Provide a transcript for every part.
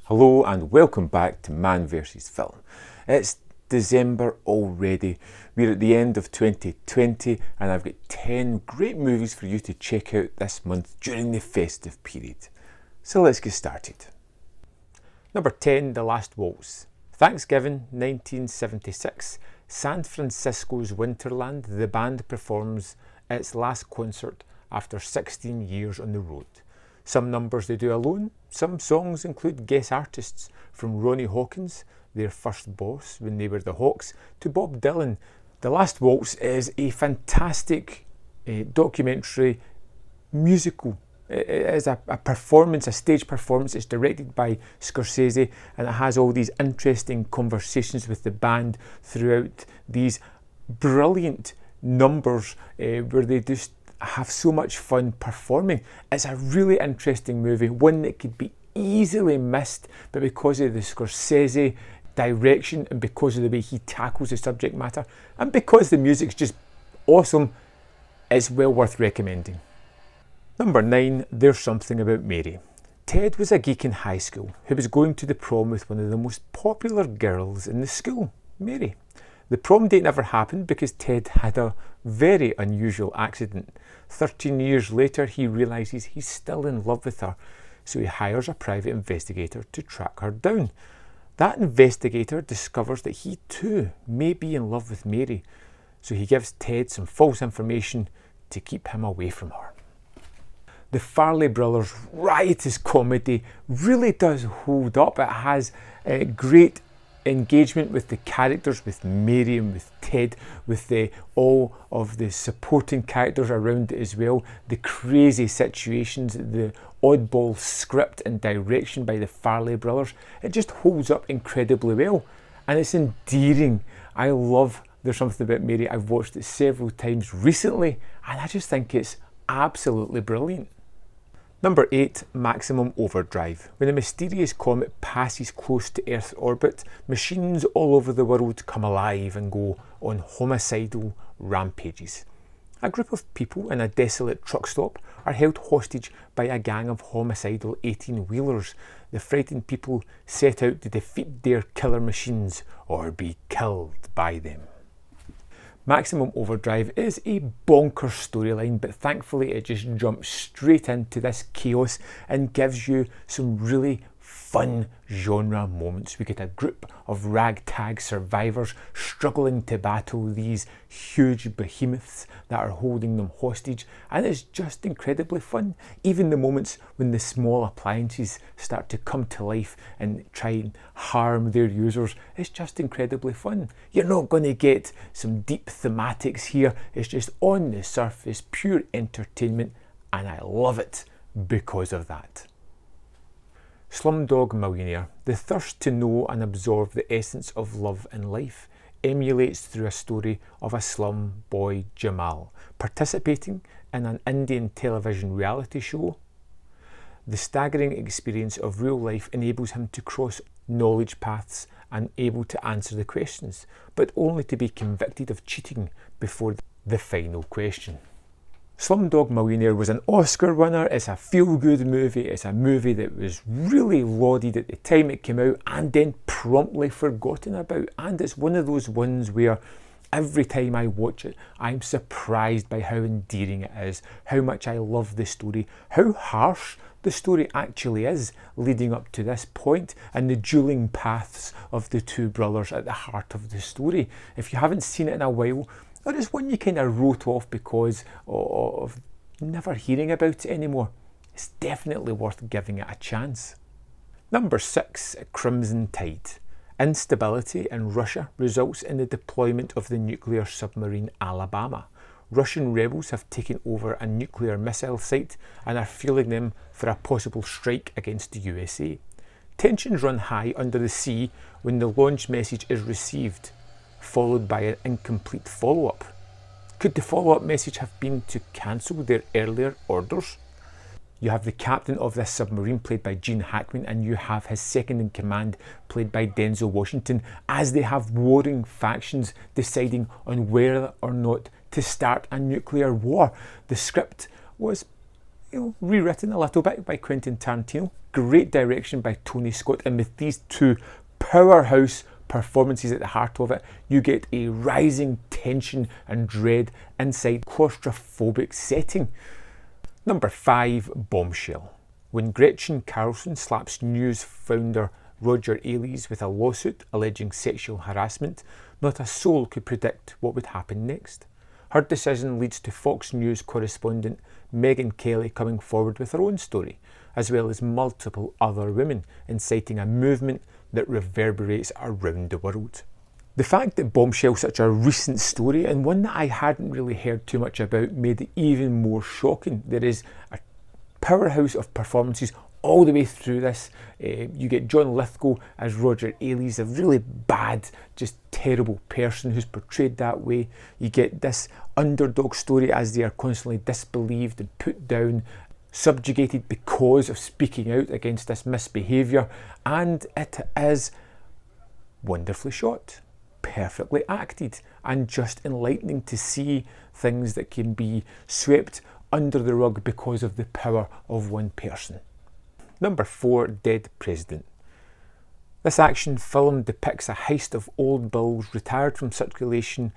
Hello and welcome back to Man vs Film. It's December already. We're at the end of 2020 and I've got 10 great movies for you to check out this month during the festive period. So let's get started. Number 10, The Last Waltz. Thanksgiving 1976, San Francisco's Winterland, the band performs its last concert after 16 years on the road. Some numbers they do alone, some songs include guest artists from Ronnie Hawkins, their first boss when they were the Hawks, to Bob Dylan. The Last Waltz is a fantastic documentary musical. It is a performance, a stage performance. It's directed by Scorsese and it has all these interesting conversations with the band throughout these brilliant numbers where they just have so much fun performing. It's a really interesting movie, one that could be easily missed, but because of the Scorsese direction and because of the way he tackles the subject matter and because the music's just awesome, it's well worth recommending. Number 9, There's Something About Mary. Ted was a geek in high school who was going to the prom with one of the most popular girls in the school, Mary. The prom date never happened because Ted had a very unusual accident. 13 years later, he realises he's still in love with her, so he hires a private investigator to track her down. That investigator discovers that he too may be in love with Mary, so he gives Ted some false information to keep him away from her. The Farrelly Brothers' riotous comedy really does hold up. It has a great engagement with the characters, with Mary and with Ted, with all of the supporting characters around it as well, the crazy situations, the oddball script and direction by the Farrelly Brothers. It just holds up incredibly well and it's endearing. I love There's Something About Mary. I've watched it several times recently and I just think it's absolutely brilliant. Number 8, Maximum Overdrive. When a mysterious comet passes close to Earth's orbit, machines all over the world come alive and go on homicidal rampages. A group of people in a desolate truck stop are held hostage by a gang of homicidal 18-wheelers. The frightened people set out to defeat their killer machines or be killed by them. Maximum Overdrive is a bonkers storyline, but thankfully it just jumps straight into this chaos and gives you some really fun genre moments. We get a group of ragtag survivors struggling to battle these huge behemoths that are holding them hostage, and it's just incredibly fun. Even the moments when the small appliances start to come to life and try and harm their users, it's just incredibly fun. You're not going to get some deep thematics here. It's just on the surface pure entertainment, and I love it because of that. Slumdog Millionaire. The thirst to know and absorb the essence of love and life emulates through a story of a slum boy, Jamal, participating in an Indian television reality show. The staggering experience of real life enables him to cross knowledge paths and able to answer the questions, but only to be convicted of cheating before the final question. Slumdog Millionaire was an Oscar winner. It's a feel-good movie. It's a movie that was really lauded at the time it came out and then promptly forgotten about. And it's one of those ones where every time I watch it, I'm surprised by how endearing it is, how much I love the story, how harsh the story actually is leading up to this point, and the dueling paths of the two brothers at the heart of the story. If you haven't seen it in a while, or it's one you kind of wrote off because of never hearing about it anymore, it's definitely worth giving it a chance. Number 6, Crimson Tide. Instability in Russia results in the deployment of the nuclear submarine Alabama. Russian rebels have taken over a nuclear missile site and are fueling them for a possible strike against the USA. Tensions run high under the sea when the launch message is received, followed by an incomplete follow-up. Could the follow-up message have been to cancel their earlier orders? You have the captain of this submarine played by Gene Hackman, and you have his second in command played by Denzel Washington, as they have warring factions deciding on whether or not to start a nuclear war. The script was rewritten a little bit by Quentin Tarantino. Great direction by Tony Scott, and with these two powerhouse performances at the heart of it, you get a rising tension and dread inside claustrophobic setting. Number 5, Bombshell. When Gretchen Carlson slaps news founder Roger Ailes with a lawsuit alleging sexual harassment, not a soul could predict what would happen next. Her decision leads to Fox News correspondent Megyn Kelly coming forward with her own story, as well as multiple other women, inciting a movement that reverberates around the world. The fact that Bombshell's such a recent story, and one that I hadn't really heard too much about, made it even more shocking. There is a powerhouse of performances all the way through this. You get John Lithgow as Roger Ailes, a really bad, just terrible person who's portrayed that way. You get this underdog story as they are constantly disbelieved and put down, subjugated because of speaking out against this misbehaviour, and it is wonderfully shot, perfectly acted, and just enlightening to see things that can be swept under the rug because of the power of one person. Number 4, Dead President. This action film depicts a heist of old bills retired from circulation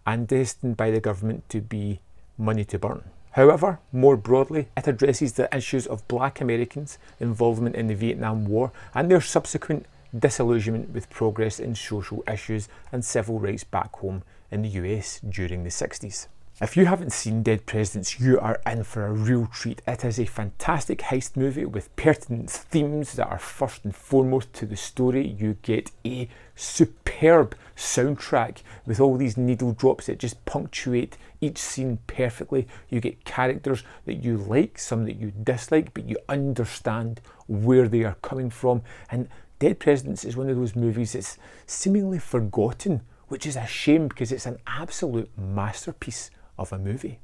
and destined by the government to be money to burn. However, more broadly, it addresses the issues of Black Americans' involvement in the Vietnam War and their subsequent disillusionment with progress in social issues and civil rights back home in the US during the 60s. If you haven't seen Dead Presidents, you are in for a real treat. It is a fantastic heist movie with pertinent themes that are first and foremost to the story. You get a superb soundtrack with all these needle drops that just punctuate each scene perfectly. You get characters that you like, some that you dislike, but you understand where they are coming from. And Dead Presidents is one of those movies that's seemingly forgotten, which is a shame because it's an absolute masterpiece of a movie.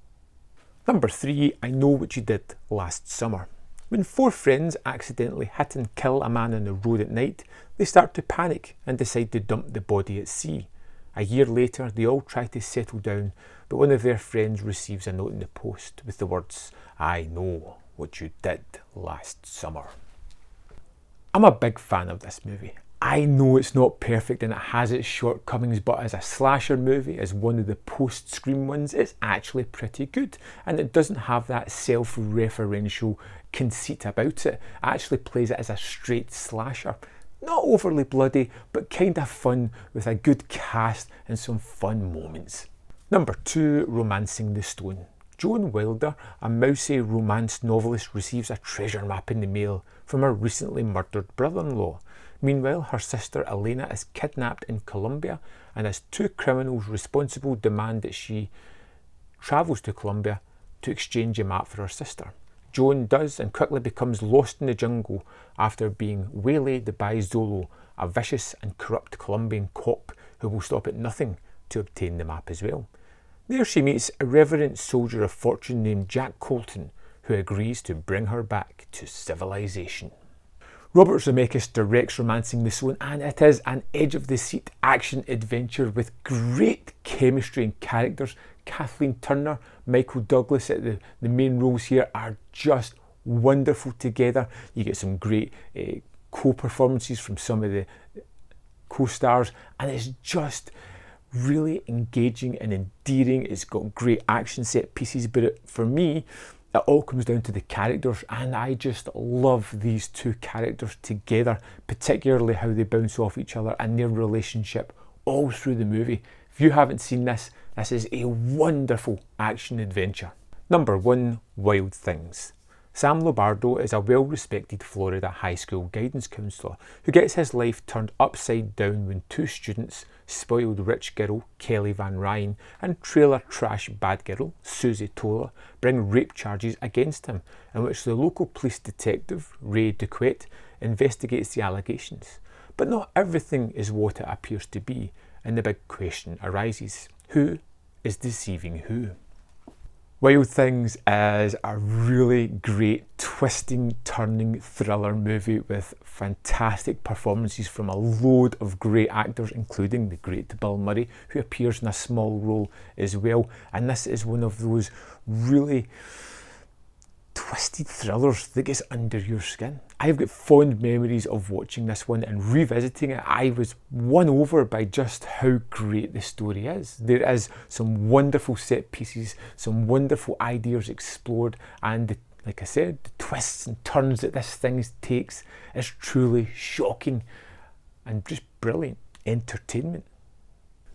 Number 3, I Know What You Did Last Summer. When 4 friends accidentally hit and kill a man on the road at night, they start to panic and decide to dump the body at sea. A year later, they all try to settle down, but one of their friends receives a note in the post with the words, "I know what you did last summer." I'm a big fan of this movie. I know it's not perfect and it has its shortcomings, but as a slasher movie, as one of the post-Scream ones, it's actually pretty good. And it doesn't have that self-referential conceit about it. It actually plays it as a straight slasher. Not overly bloody, but kind of fun with a good cast and some fun moments. Number 2, Romancing the Stone. Joan Wilder, a mousy romance novelist, receives a treasure map in the mail from her recently murdered brother-in-law. Meanwhile, her sister Elena is kidnapped in Colombia, and as 2 criminals responsible demand that she travels to Colombia to exchange a map for her sister. Joan does and quickly becomes lost in the jungle after being waylaid by Zolo, a vicious and corrupt Colombian cop who will stop at nothing to obtain the map as well. There she meets a reverent soldier of fortune named Jack Colton, who agrees to bring her back to civilization. Robert Zemeckis directs Romancing the Stone, and it is an edge-of-the-seat action adventure with great chemistry and characters. Kathleen Turner, Michael Douglas at the main roles here are just wonderful together. You get some great co-performances from some of the co-stars, and it's just really engaging and endearing. It's got great action set pieces, but for me, it all comes down to the characters, and I just love these 2 characters together, particularly how they bounce off each other and their relationship all through the movie. If you haven't seen this, this is a wonderful action adventure. Number 1, Wild Things. Sam Lombardo is a well-respected Florida high school guidance counsellor who gets his life turned upside down when 2 students, spoiled rich girl Kelly Van Ryan and trailer trash bad girl Susie Tola, bring rape charges against him, in which the local police detective Ray Duquette investigates the allegations. But not everything is what it appears to be, and the big question arises: who is deceiving who? Wild Things is a really great twisting, turning thriller movie with fantastic performances from a load of great actors, including the great Bill Murray, who appears in a small role as well. And this is one of those really twisted thrillers that gets under your skin. I've got fond memories of watching this one and revisiting it. I was won over by just how great the story is. There is some wonderful set pieces, some wonderful ideas explored, and like I said, the twists and turns that this thing takes is truly shocking and just brilliant entertainment.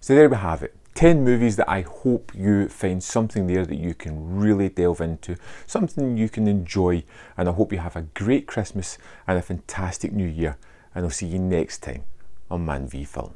So there we have it. 10 movies that I hope you find something there that you can really delve into, something you can enjoy, and I hope you have a great Christmas and a fantastic New Year, and I'll see you next time on Man v Film.